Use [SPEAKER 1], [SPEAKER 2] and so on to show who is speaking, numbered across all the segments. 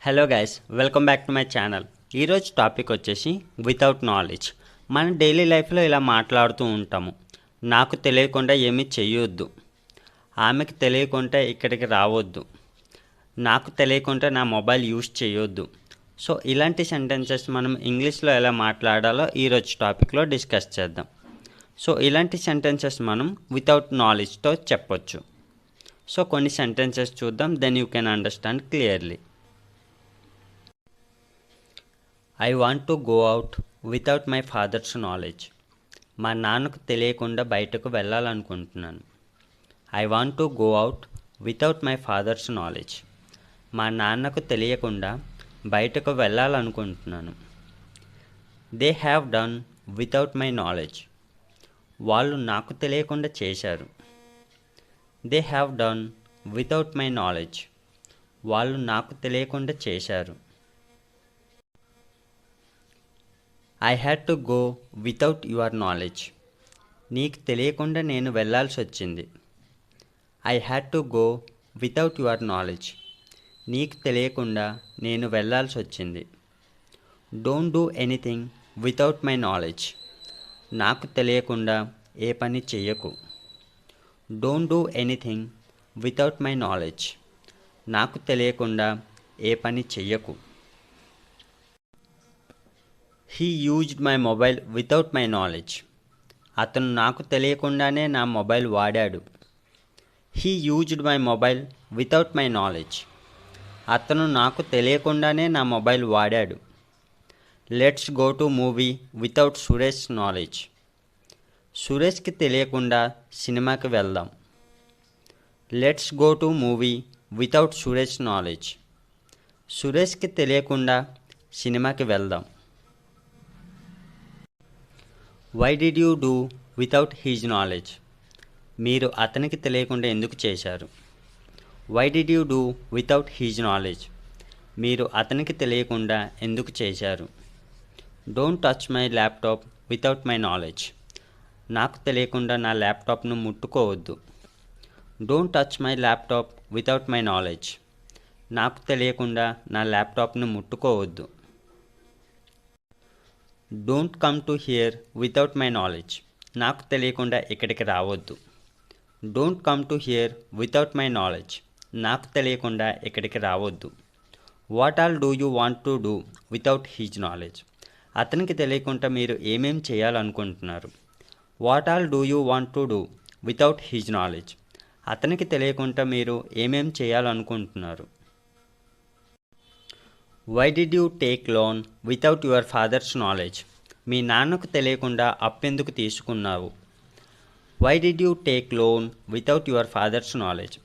[SPEAKER 1] Hello guys, welcome back to my channel. ఈరోజు topic వచ్చేసి without knowledge. మన daily లైఫ్లో ఇలా మాట్లాడుతూ ఉంటాము. నాకు తెలియకుండా ఏమీ చెయ్యొద్దు, ఆమెకి తెలియకుండా ఇక్కడికి రావద్దు, నాకు తెలియకుండా నా మొబైల్ యూస్ చేయొద్దు. సో ఇలాంటి సెంటెన్సెస్ మనం ఇంగ్లీష్లో ఎలా మాట్లాడాలో ఈరోజు టాపిక్లో డిస్కస్ చేద్దాం. సో ఇలాంటి సెంటెన్సెస్ మనం వితౌట్ నాలెడ్జ్తో చెప్పొచ్చు. సో కొన్ని సెంటెన్సెస్ చూద్దాం, then you can understand clearly. I want to go out without my father's knowledge. మా నాన్నకు తెలియకుండా బయటకు వెళ్ళాలనుకుంటున్నాను. I want to go out without my father's knowledge. మా నాన్నకు తెలియకుండా బయటకు వెళ్ళాలనుకుంటున్నాను. They have done without my knowledge. వాళ్ళు నాకు తెలియకుండా చేశారు. They have done without my knowledge. వాళ్ళు నాకు తెలియకుండా చేశారు. I had to go without your knowledge. నీకు తెలియకుండా నేను వెళ్ళాల్సి వచ్చింది. I had to go without your knowledge. నీకు తెలియకుండా నేను వెళ్ళాల్సి వచ్చింది. Don't do anything without my knowledge. నాకు తెలియకుండా ఏ పని చెయ్యకు. Don't do anything without my knowledge. నాకు తెలియకుండా ఏ పని చెయ్యకు. He used my mobile without my knowledge. అతను నాకు తెలియకుండానే నా మొబైల్ వాడాడు. He used my mobile without my knowledge. అతను నాకు తెలియకుండానే నా మొబైల్ వాడాడు. Let's go to movie without Suresh knowledge. సురేష్కి తెలియకుండా సినిమాకి వెళ్దాం. Let's go to movie without Suresh knowledge. సురేష్కి తెలియకుండా సినిమాకి వెళ్దాం. Why did you do without his knowledge. మీరు అతనికి తెలియకుండా ఎందుకు చేశారు. Why did you do without his knowledge. మీరు అతనికి తెలియకుండా ఎందుకు చేశారు. Don't touch my laptop without my knowledge. నాకు తెలియకుండా నా ల్యాప్టాప్ను ముట్టుకోవద్దు. Don't touch my laptop without my knowledge. నాకు తెలియకుండా నా ల్యాప్టాప్ను ముట్టుకోవద్దు. Don't come to here without my knowledge. నాకు తెలియకుండా ఇక్కడికి రావద్దు. Don't come to here without my knowledge. నాకు తెలియకుండా ఇక్కడికి రావద్దు. What all do you want to do without his knowledge. అతనికి తెలియకుండా మీరు ఏమేం చేయాలనుకుంటున్నారు. What all do you want to do without his knowledge. అతనికి తెలియకుండా మీరు ఏమేం చేయాలనుకుంటున్నారు. Why did you take loan without your father's knowledge. మీ నాన్నకు తెలియకుండా అప్పెందుకు తీసుకున్నావు. Why did you take loan without your father's knowledge.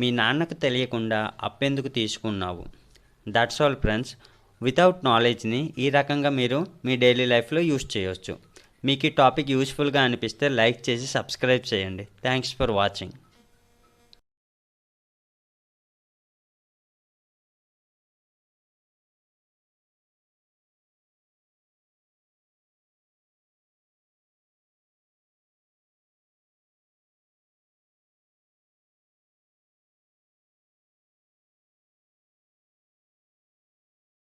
[SPEAKER 1] మీ నాన్నకు తెలియకుండా అప్పెందుకు తీసుకున్నావు. That's all friends. వితౌట్ నాలెడ్జ్ని ఈ రకంగా మీరు మీ డైలీ లైఫ్లో యూస్ చేయవచ్చు. మీకు ఈ టాపిక్ యూస్ఫుల్గా అనిపిస్తే లైక్ చేసి సబ్స్క్రైబ్ చేయండి. Thanks for watching.